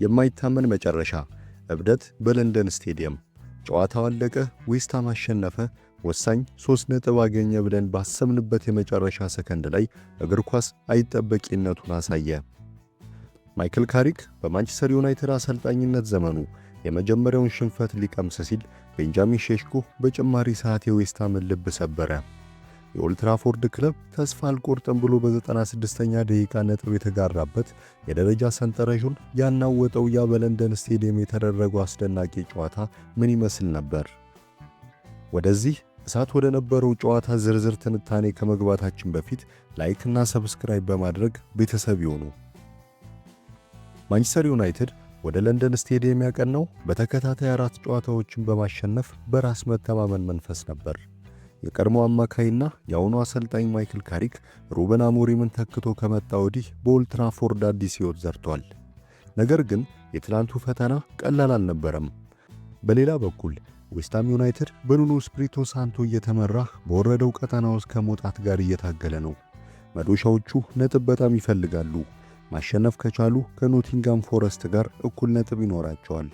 የማይታመን መጨረሻ። እብደት በለንደን ስቴዲየም። ጨዋታው አለቀ፣ ዌስትሃም አሸነፈ፣ ወሳኝ 3 ነጥብ አገኘ ብለን ባሰብንበት የመጨረሻ ሰከንድ ላይ እግር ኳስ አይጠበቂነቱን አሳየ። ማይክል ካሪክ በማንቸስተር ዩናይትድ አሰልጣኝነት ዘመኑ የመጀመሪያውን ሽንፈት ሊቀምስ ሲል ቤንጃሚን ሼሽኮ በጭማሪ ሰዓት የዌስትሃምን ልብ ሰበረ። የኦልድ ትራፎርድ ክለብ ተስፋ አልቆርጥም ብሎ በ96ኛ ደቂቃ ነጥብ የተጋራበት የደረጃ ሰንጠረዡን ያናወጠው ያ በለንደን ስቴዲየም የተደረገው አስደናቂ ጨዋታ ምን ይመስል ነበር? ወደዚህ እሳት ወደ ነበረው ጨዋታ ዝርዝር ትንታኔ ከመግባታችን በፊት ላይክ እና ሰብስክራይብ በማድረግ ቤተሰብ ይሁኑ። ማንቸስተር ዩናይትድ ወደ ለንደን ስቴዲየም ያቀናው በተከታታይ 4 ጨዋታዎችን በማሸነፍ በራስ መተማመን መንፈስ ነበር። የቀድሞ አማካይና የአሁኑ አሰልጣኝ ማይክል ካሪክ ሩበን አሞሪምን ተክቶ ከመጣ ወዲህ በኦልድ ትራፎርድ አዲስ ሕይወት ዘርቷል። ነገር ግን የትላንቱ ፈተና ቀላል አልነበረም። በሌላ በኩል ዌስትሃም ዩናይትድ በኑኖ ስፕሪቶ ሳንቶ እየተመራ በወረደው ቀጠና ውስጥ ከመውጣት ጋር እየታገለ ነው። መዶሻዎቹ ነጥብ በጣም ይፈልጋሉ። ማሸነፍ ከቻሉ ከኖቲንጋም ፎረስት ጋር እኩል ነጥብ ይኖራቸዋል።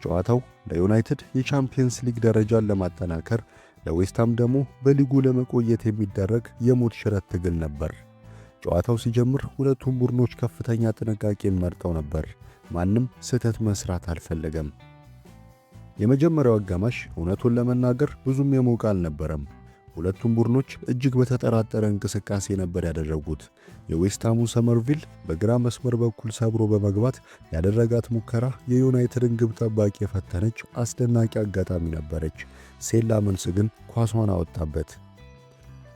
ጨዋታው ለዩናይትድ የቻምፒየንስ ሊግ ደረጃን ለማጠናከር፣ ለዌስትሃም ደግሞ በሊጉ ለመቆየት የሚደረግ የሞት ሽረት ትግል ነበር። ጨዋታው ሲጀምር ሁለቱም ቡድኖች ከፍተኛ ጥንቃቄን መርጠው ነበር። ማንም ስህተት መስራት አልፈለገም። የመጀመሪያው አጋማሽ እውነቱን ለመናገር ብዙም የሞቀ አልነበረም። ሁለቱም ቡድኖች እጅግ በተጠራጠረ እንቅስቃሴ ነበር ያደረጉት። የዌስትሃሙ ሰመርቪል በግራ መስመር በኩል ሰብሮ በመግባት ያደረጋት ሙከራ የዩናይትድን ግብ ጠባቂ የፈተነች አስደናቂ አጋጣሚ ነበረች። ሴላመንስ ግን ኳሷን አወጣበት።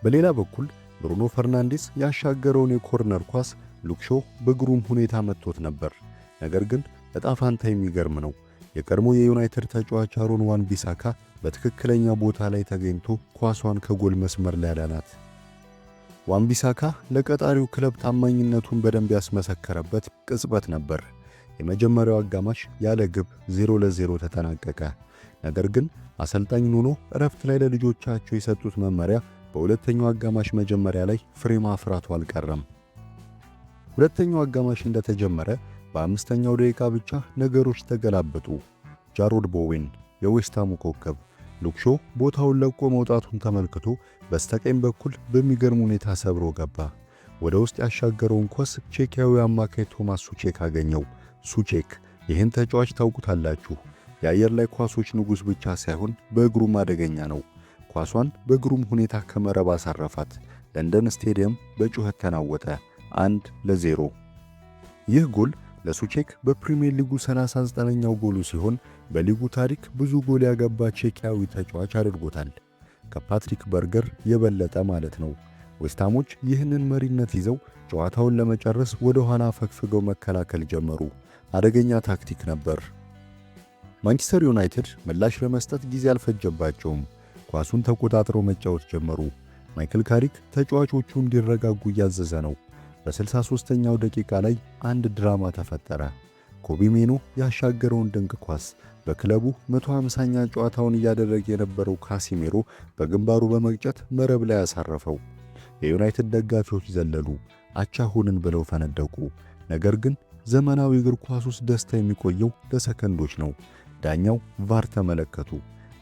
በሌላ በኩል ብሩኖ ፈርናንዴስ ያሻገረውን የኮርነር ኳስ ሉክሾ በግሩም ሁኔታ መጥቶት ነበር። ነገር ግን እጣ ፋንታ የሚገርም ነው። የቀድሞ የዩናይትድ ተጫዋች አሮን wan-bissaka በትክክለኛ ቦታ ላይ ተገኝቶ ኳሷን ከጎል መስመር ላይ አዳናት። wan-bissaka ለቀጣሪው ክለብ ታማኝነቱን በደንብ ያስመሰከረበት ቅጽበት ነበር። የመጀመሪያው አጋማሽ ያለ ግብ 0-0 ተጠናቀቀ። ነገር ግን አሰልጣኝ ኑኖ እረፍት ላይ ለልጆቻቸው የሰጡት መመሪያ በሁለተኛው አጋማሽ መጀመሪያ ላይ ፍሬ ማፍራቱ አልቀረም። ሁለተኛው አጋማሽ እንደተጀመረ በአምስተኛው ደቂቃ ብቻ ነገሮች ተገላበጡ። ጃሮድ ቦዌን የዌስትሃሙ ኮከብ ሉክሾ ቦታውን ለቆ መውጣቱን ተመልክቶ በስተቀኝ በኩል በሚገርም ሁኔታ ሰብሮ ገባ። ወደ ውስጥ ያሻገረውን ኳስ ቼኪያዊ አማካይ ቶማስ ሱቼክ አገኘው። ሱቼክ ይህን ተጫዋች ታውቁታላችሁ። የአየር ላይ ኳሶች ንጉሥ ብቻ ሳይሆን በእግሩም አደገኛ ነው። ኳሷን በግሩም ሁኔታ ከመረብ አሳረፋት። ለንደን ስቴዲየም በጩኸት ተናወጠ። 1-0። ይህ ጎል ለሱቼክ በፕሪሚየር ሊጉ 39ኛው ጎሉ ሲሆን በሊጉ ታሪክ ብዙ ጎል ያገባ ቼኪያዊ ተጫዋች አድርጎታል። ከፓትሪክ በርገር የበለጠ ማለት ነው። ዌስትሃሞች ይህንን መሪነት ይዘው ጨዋታውን ለመጨረስ ወደ ኋላ ፈግፍገው መከላከል ጀመሩ። አደገኛ ታክቲክ ነበር። ማንቸስተር ዩናይትድ ምላሽ ለመስጠት ጊዜ አልፈጀባቸውም። ኳሱን ተቆጣጥረው መጫወት ጀመሩ። ማይክል ካሪክ ተጫዋቾቹ እንዲረጋጉ እያዘዘ ነው። በ63ኛው ደቂቃ ላይ አንድ ድራማ ተፈጠረ። ኮቢ ሜኖ ያሻገረውን ድንቅ ኳስ በክለቡ 150ኛ ጨዋታውን እያደረገ የነበረው ካሲሜሮ በግንባሩ በመግጨት መረብ ላይ ያሳረፈው። የዩናይትድ ደጋፊዎች ዘለሉ፣ አቻ ሆንን ብለው ፈነደቁ። ነገር ግን ዘመናዊ እግር ኳስ ውስጥ ደስታ የሚቆየው ለሰከንዶች ነው። ዳኛው ቫር ተመለከቱ።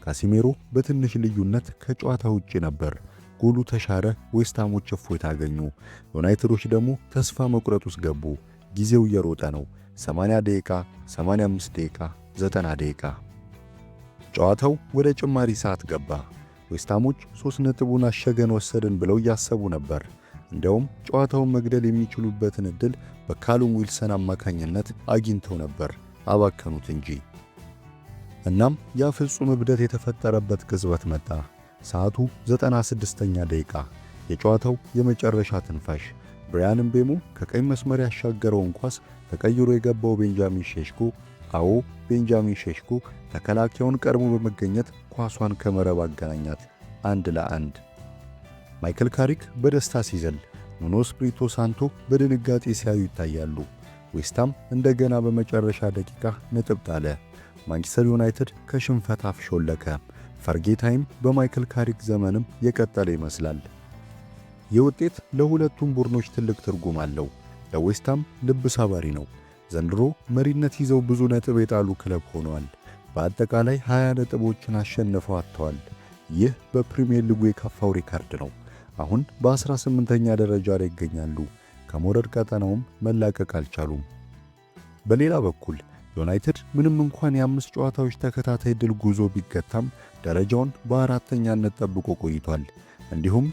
ካሲሜሮ በትንሽ ልዩነት ከጨዋታ ውጪ ነበር። ጎሉ ተሻረ። ዌስትሃሞች እፎይታ አገኙ። ዩናይትዶች ደግሞ ተስፋ መቁረጥ ውስጥ ገቡ። ጊዜው እየሮጠ ነው። 80 ደቂቃ፣ 85 ደቂቃ፣ 90 ደቂቃ። ጨዋታው ወደ ጭማሪ ሰዓት ገባ። ዌስትሃሞች 3 ነጥቡን አሸገን ወሰድን ብለው እያሰቡ ነበር። እንዲያውም ጨዋታውን መግደል የሚችሉበትን ዕድል በካሉም ዊልሰን አማካኝነት አግኝተው ነበር፣ አባከኑት እንጂ። እናም ያ ፍጹም እብደት የተፈጠረበት ቅጽበት መጣ። ሰዓቱ 96ኛ ደቂቃ። የጨዋታው የመጨረሻ ትንፋሽ። ብራያን ምቤሞ ከቀኝ መስመር ያሻገረውን ኳስ ተቀይሮ የገባው ቤንጃሚን ሼሽኮ፣ አዎ ቤንጃሚን ሼሽኮ ተከላካዩን ቀድሞ በመገኘት ኳሷን ከመረብ አገናኛት። 1-1። ማይክል ካሪክ በደስታ ሲዘል፣ ኑኖ ስፕሪቶ ሳንቶ በድንጋጤ ሲያዩ ይታያሉ። ዌስትሃም እንደገና በመጨረሻ ደቂቃ ነጥብ ጣለ። ማንቸስተር ዩናይትድ ከሽንፈት አፍ ሾለከ። ፈርጌ ታይም በማይክል ካሪክ ዘመንም የቀጠለ ይመስላል። የውጤት ለሁለቱም ቡድኖች ትልቅ ትርጉም አለው። ለዌስትሃም ልብ ሰባሪ ነው። ዘንድሮ መሪነት ይዘው ብዙ ነጥብ የጣሉ ክለብ ሆነዋል። በአጠቃላይ 20 ነጥቦችን አሸንፈው አጥተዋል። ይህ በፕሪሚየር ሊጉ የከፋው ሪካርድ ነው። አሁን በ18ኛ ደረጃ ላይ ይገኛሉ። ከመውረድ ቀጠናውም መላቀቅ አልቻሉም። በሌላ በኩል ዩናይትድ ምንም እንኳን የ5 ጨዋታዎች ተከታታይ ድል ጉዞ ቢገታም ደረጃውን በአራተኛነት ጠብቆ ቆይቷል። እንዲሁም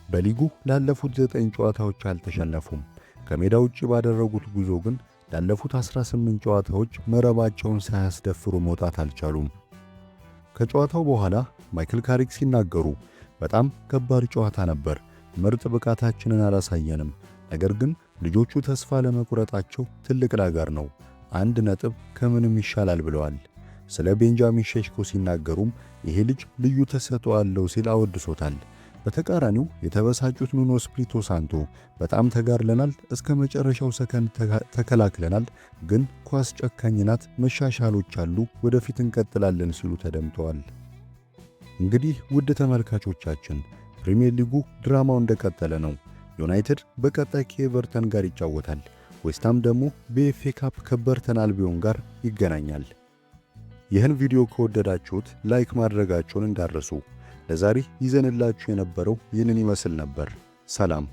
በሊጉ ላለፉት 9 ጨዋታዎች አልተሸነፉም። ከሜዳ ውጪ ባደረጉት ጉዞ ግን ላለፉት 18 ጨዋታዎች መረባቸውን ሳያስደፍሩ መውጣት አልቻሉም። ከጨዋታው በኋላ ማይክል ካሪክ ሲናገሩ በጣም ከባድ ጨዋታ ነበር፣ ምርጥ ብቃታችንን አላሳየንም፣ ነገር ግን ልጆቹ ተስፋ ለመቁረጣቸው ትልቅ ነገር ነው፣ 1 ነጥብ ከምንም ይሻላል ብለዋል። ስለ ቤንጃሚን ሼሽኮ ሲናገሩም ይሄ ልጅ ልዩ ተሰጥኦ አለው ሲል አወድሶታል። በተቃራኒው የተበሳጩት ኑኖ ስፕሪቶ ሳንቶ በጣም ተጋርለናል፣ እስከ መጨረሻው ሰከንድ ተከላክለናል፣ ግን ኳስ ጨካኝ ናት፣ መሻሻሎች አሉ፣ ወደፊት እንቀጥላለን ሲሉ ተደምጠዋል። እንግዲህ ውድ ተመልካቾቻችን ፕሪሚየር ሊጉ ድራማው እንደቀጠለ ነው። ዩናይትድ በቀጣይ ከኤቨርተን ጋር ይጫወታል። ዌስትሃም ደግሞ በኤፍኤ ካፕ ከበርተን አልቢዮን ጋር ይገናኛል። ይህን ቪዲዮ ከወደዳችሁት ላይክ ማድረጋችሁን እንዳትረሱ። ለዛሬ ይዘንላችሁ የነበረው ይህንን ይመስል ነበር። ሰላም።